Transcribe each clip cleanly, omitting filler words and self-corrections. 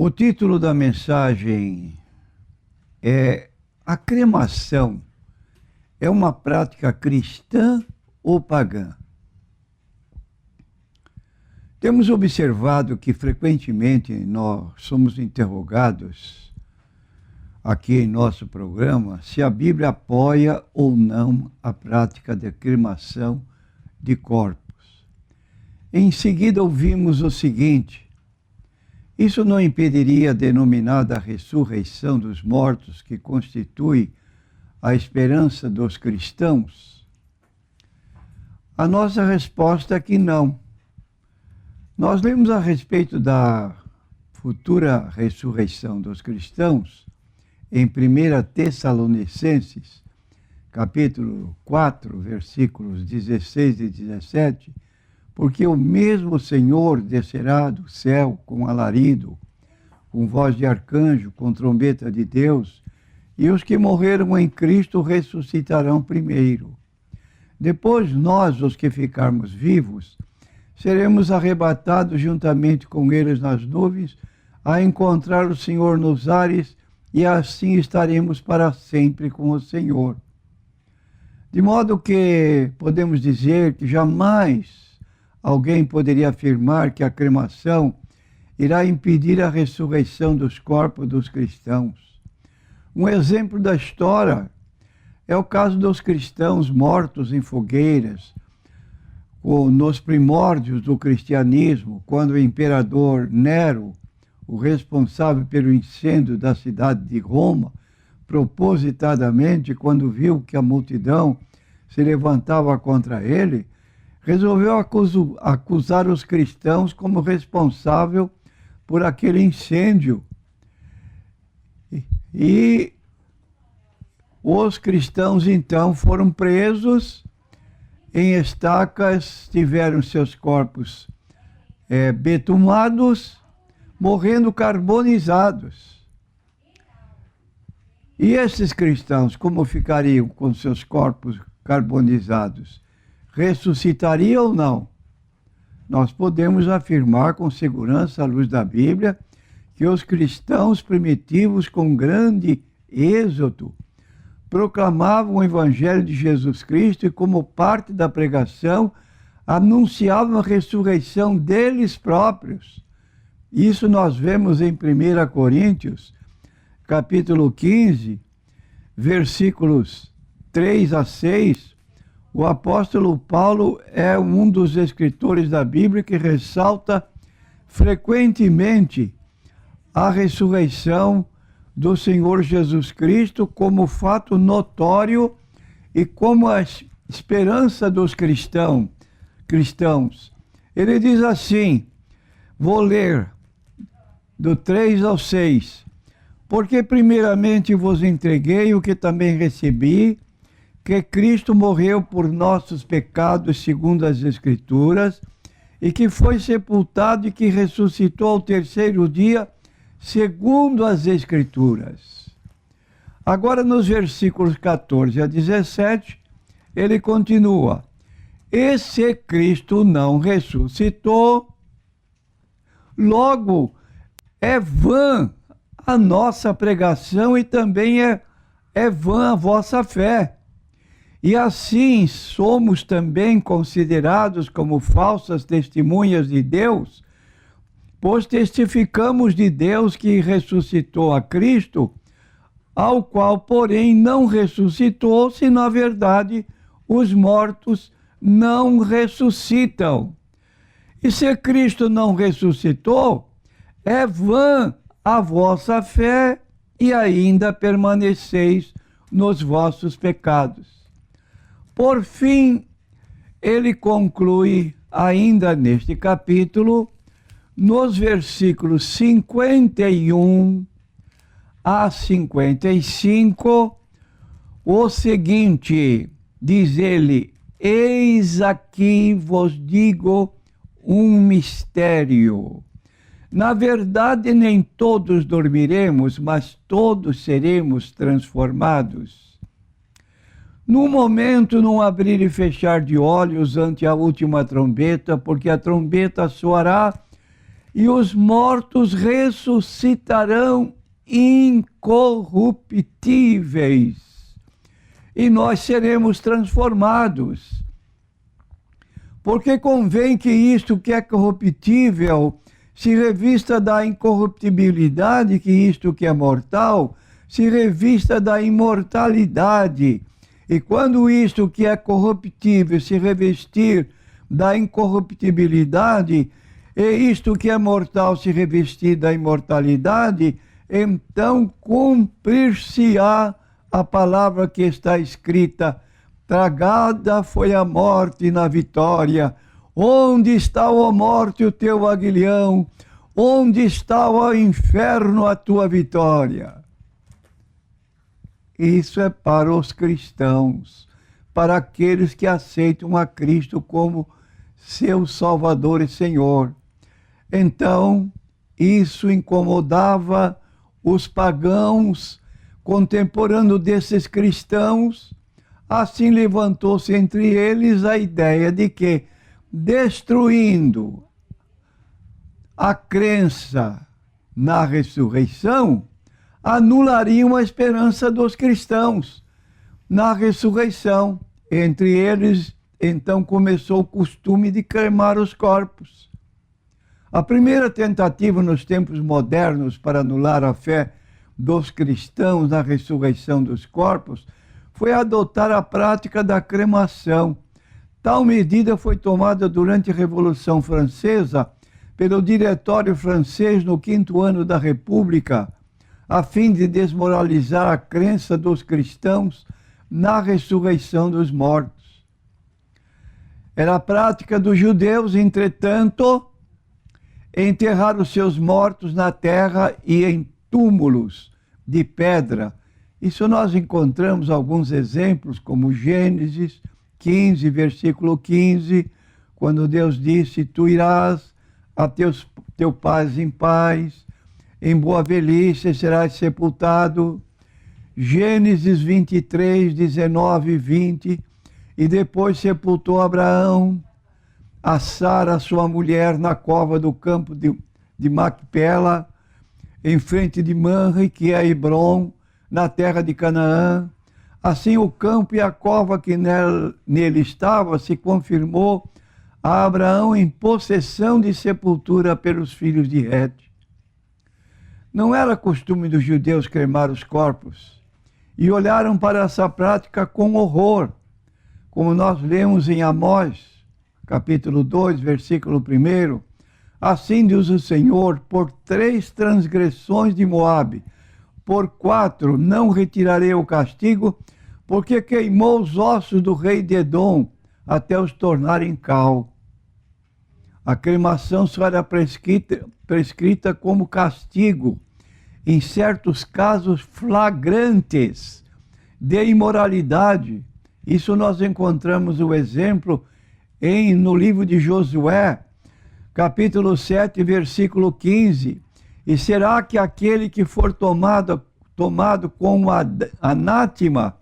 O título da mensagem é: a cremação é uma prática cristã ou pagã? Temos observado que frequentemente nós somos interrogados aqui em nosso programa se a Bíblia apoia ou não a prática da cremação de corpos. Em seguida ouvimos o seguinte: isso não impediria a denominada ressurreição dos mortos, que constitui a esperança dos cristãos? A nossa resposta é que não. Nós lemos a respeito da futura ressurreição dos cristãos em 1 Tessalonicenses, capítulo 4, versículos 16 e 17, porque o mesmo Senhor descerá do céu com alarido, com voz de arcanjo, com trombeta de Deus, e os que morreram em Cristo ressuscitarão primeiro. Depois nós, os que ficarmos vivos, seremos arrebatados juntamente com eles nas nuvens, a encontrar o Senhor nos ares, e assim estaremos para sempre com o Senhor. De modo que podemos dizer que jamais alguém poderia afirmar que a cremação irá impedir a ressurreição dos corpos dos cristãos. Um exemplo da história é o caso dos cristãos mortos em fogueiras, nos primórdios do cristianismo, quando o imperador Nero, o responsável pelo incêndio da cidade de Roma, propositadamente, quando viu que a multidão se levantava contra ele, resolveu acusar os cristãos como responsável por aquele incêndio. E os cristãos, então, foram presos em estacas, tiveram seus corpos betumados, morrendo carbonizados. E esses cristãos, como ficariam com seus corpos carbonizados? Ressuscitaria ou não? Nós podemos afirmar com segurança, à luz da Bíblia, que os cristãos primitivos, com grande êxito, proclamavam o Evangelho de Jesus Cristo e, como parte da pregação, anunciavam a ressurreição deles próprios. Isso nós vemos em 1 Coríntios, capítulo 15, versículos 3 a 6, o apóstolo Paulo é um dos escritores da Bíblia que ressalta frequentemente a ressurreição do Senhor Jesus Cristo como fato notório e como a esperança dos cristãos. Ele diz assim, vou ler do 3 ao 6, porque primeiramente vos entreguei o que também recebi, que Cristo morreu por nossos pecados segundo as Escrituras, e que foi sepultado e que ressuscitou ao terceiro dia segundo as Escrituras. Agora nos versículos 14 a 17, ele continua: e se Cristo não ressuscitou, logo é vã a nossa pregação e também é vã a vossa fé. E assim somos também considerados como falsas testemunhas de Deus, pois testificamos de Deus que ressuscitou a Cristo, ao qual, porém, não ressuscitou, se na verdade os mortos não ressuscitam. E se Cristo não ressuscitou, é vã a vossa fé e ainda permaneceis nos vossos pecados. Por fim, ele conclui ainda neste capítulo, nos versículos 51 a 55, o seguinte, diz ele: eis aqui vos digo um mistério. Na verdade, nem todos dormiremos, mas todos seremos transformados. Num momento, num abrir e fechar de olhos ante a última trombeta, porque a trombeta soará e os mortos ressuscitarão incorruptíveis, e nós seremos transformados. Porque convém que isto que é corruptível se revista da incorruptibilidade, que isto que é mortal se revista da imortalidade. E quando isto que é corruptível se revestir da incorruptibilidade, e isto que é mortal se revestir da imortalidade, então cumprir-se-á a palavra que está escrita: tragada foi a morte na vitória. Onde está, ó morte, o teu aguilhão? Onde está, ó inferno, a tua vitória? Isso é para os cristãos, para aqueles que aceitam a Cristo como seu Salvador e Senhor. Então, isso incomodava os pagãos contemporâneos desses cristãos. Assim levantou-se entre eles a ideia de que, destruindo a crença na ressurreição, anulariam a esperança dos cristãos na ressurreição. Entre eles, então, começou o costume de cremar os corpos. A primeira tentativa nos tempos modernos para anular a fé dos cristãos na ressurreição dos corpos foi adotar a prática da cremação. Tal medida foi tomada durante a Revolução Francesa pelo Diretório francês no 5º ano da República, a fim de desmoralizar a crença dos cristãos na ressurreição dos mortos. Era a prática dos judeus, entretanto, enterrar os seus mortos na terra e em túmulos de pedra. Isso nós encontramos alguns exemplos, como Gênesis 15, versículo 15, quando Deus disse: tu irás a teu paz em paz, em boa velhice serás sepultado. Gênesis 23, 19 e 20. E depois sepultou Abraão a Sara, sua mulher, na cova do campo de Macpela, em frente de Manre, que é Hebrom, na terra de Canaã. Assim o campo e a cova que nele estava se confirmou a Abraão em possessão de sepultura pelos filhos de Het. Não era costume dos judeus cremar os corpos, e olharam para essa prática com horror, como nós lemos em Amós, capítulo 2, versículo 1. Assim diz o Senhor: por 3 transgressões de Moabe, por 4 não retirarei o castigo, porque queimou os ossos do rei de Edom até os tornar em cal. A cremação só era prescrita como castigo em certos casos flagrantes de imoralidade. Isso nós encontramos o exemplo no livro de Josué, capítulo 7, versículo 15. E será que aquele que for tomado com anátema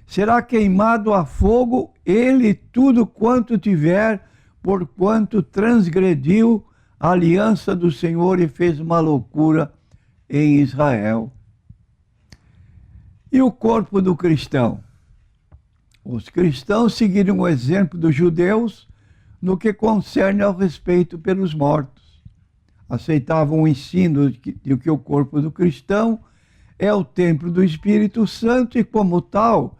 será queimado a fogo, ele tudo quanto tiver, porquanto transgrediu a aliança do Senhor e fez uma loucura em Israel. E o corpo do cristão? Os cristãos seguiram o exemplo dos judeus no que concerne ao respeito pelos mortos. Aceitavam o ensino de que o corpo do cristão é o templo do Espírito Santo e, como tal,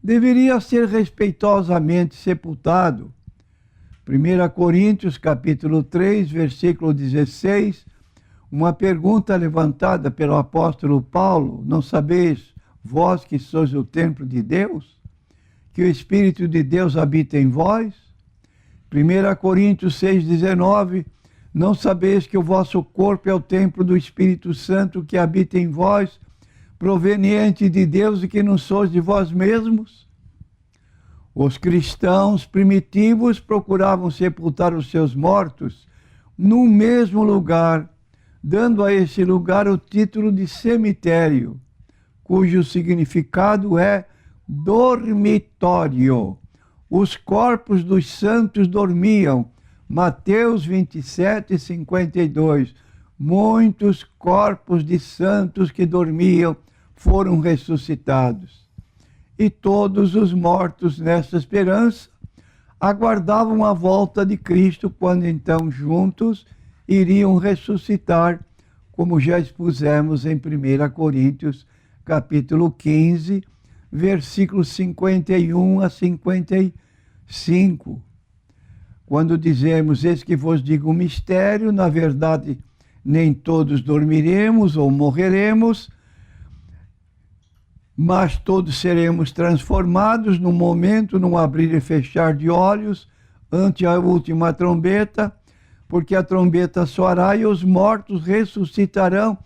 deveria ser respeitosamente sepultado. 1 Coríntios, capítulo 3, versículo 16, uma pergunta levantada pelo apóstolo Paulo: não sabeis vós que sois o templo de Deus, que o Espírito de Deus habita em vós? 1 Coríntios 6, 19, não sabeis que o vosso corpo é o templo do Espírito Santo que habita em vós, proveniente de Deus e que não sois de vós mesmos? Os cristãos primitivos procuravam sepultar os seus mortos no mesmo lugar, dando a esse lugar o título de cemitério, cujo significado é dormitório. Os corpos dos santos dormiam, Mateus 27, 52. Muitos corpos de santos que dormiam foram ressuscitados. E todos os mortos nessa esperança aguardavam a volta de Cristo, quando então juntos iriam ressuscitar, como já expusemos em 1 Coríntios, capítulo 15, versículos 51 a 55. Quando dizemos, eis que vos digo um mistério, na verdade, nem todos dormiremos ou morreremos, mas todos seremos transformados num momento, num abrir e fechar de olhos, ante a última trombeta, porque a trombeta soará e os mortos ressuscitarão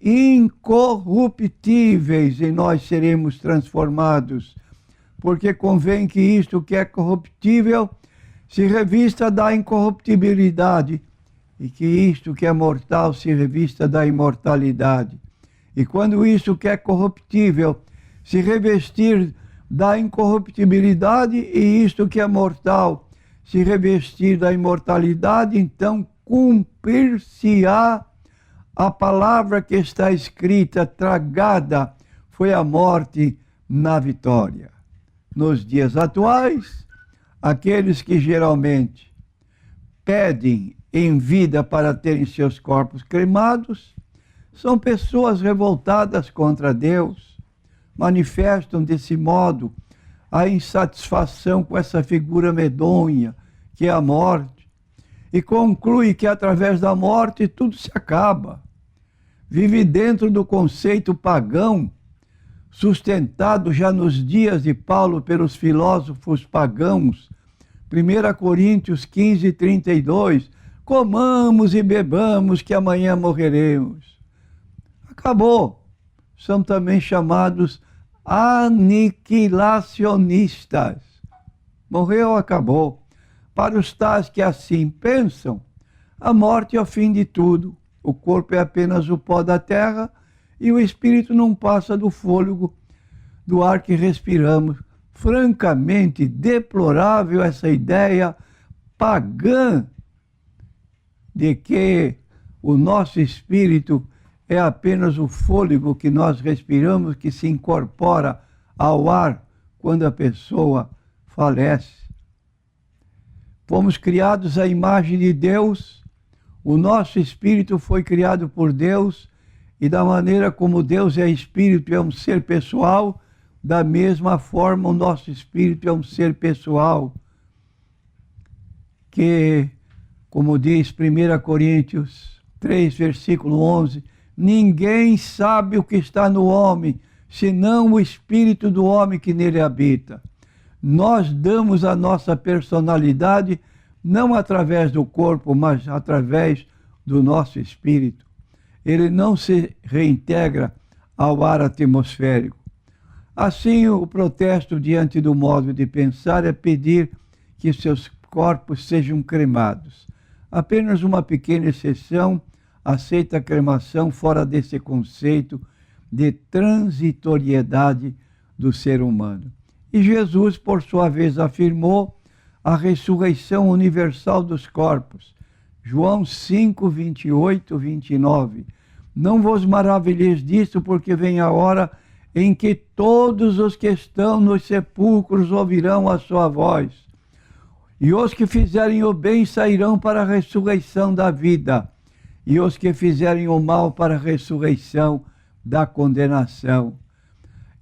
incorruptíveis, e nós seremos transformados. Porque convém que isto que é corruptível se revista da incorruptibilidade, e que isto que é mortal se revista da imortalidade. E quando isto que é corruptível se revestir da incorruptibilidade, e isto que é mortal se revestir da imortalidade, então cumprir-se-á a palavra que está escrita: tragada foi a morte na vitória. Nos dias atuais, aqueles que geralmente pedem em vida para terem seus corpos cremados são pessoas revoltadas contra Deus, manifestam desse modo a insatisfação com essa figura medonha que é a morte, e conclui que através da morte tudo se acaba. Vive dentro do conceito pagão, sustentado já nos dias de Paulo pelos filósofos pagãos. 1 Coríntios 15, 32, comamos e bebamos que amanhã morreremos. Acabou. São também chamados aniquilacionistas. Morreu, acabou. Para os tais que assim pensam, a morte é o fim de tudo. O corpo é apenas o pó da terra e o espírito não passa do fôlego do ar que respiramos. Francamente deplorável essa ideia pagã de que o nosso espírito é apenas o fôlego que nós respiramos, que se incorpora ao ar quando a pessoa falece. Fomos criados à imagem de Deus, o nosso espírito foi criado por Deus, e da maneira como Deus é espírito e é um ser pessoal, da mesma forma o nosso espírito é um ser pessoal, que, como diz 1 Coríntios 3, versículo 11, ninguém sabe o que está no homem, senão o espírito do homem que nele habita. Nós damos a nossa personalidade não através do corpo, mas através do nosso espírito. Ele não se reintegra ao ar atmosférico. Assim, o protesto diante do modo de pensar é pedir que seus corpos sejam cremados. Apenas uma pequena exceção aceita a cremação fora desse conceito de transitoriedade do ser humano. E Jesus, por sua vez, afirmou a ressurreição universal dos corpos. João 5, 28, 29. Não vos maravilheis disso, porque vem a hora em que todos os que estão nos sepulcros ouvirão a sua voz. E os que fizerem o bem sairão para a ressurreição da vida, e os que fizerem o mal para a ressurreição da condenação.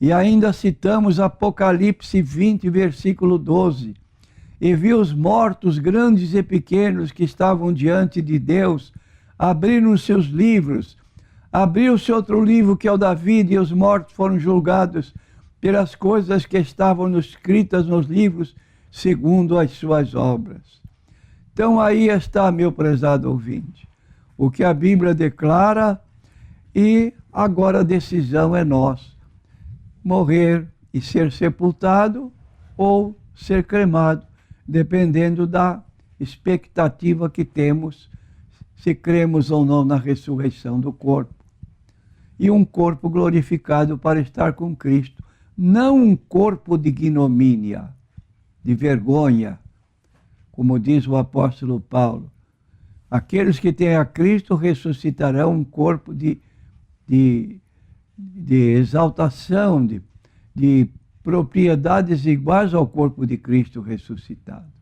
E ainda citamos Apocalipse 20, versículo 12. E vi os mortos, grandes e pequenos, que estavam diante de Deus, abriram os seus livros. Abriu-se outro livro, que é o da vida, e os mortos foram julgados pelas coisas que estavam escritas nos livros, segundo as suas obras. Então aí está, meu prezado ouvinte, o que a Bíblia declara, e agora a decisão é nossa: morrer e ser sepultado ou ser cremado, dependendo da expectativa que temos, se cremos ou não na ressurreição do corpo. E um corpo glorificado para estar com Cristo, não um corpo de ignomínia, de vergonha, como diz o apóstolo Paulo. Aqueles que têm a Cristo ressuscitarão um corpo de exaltação, de propriedades iguais ao corpo de Cristo ressuscitado.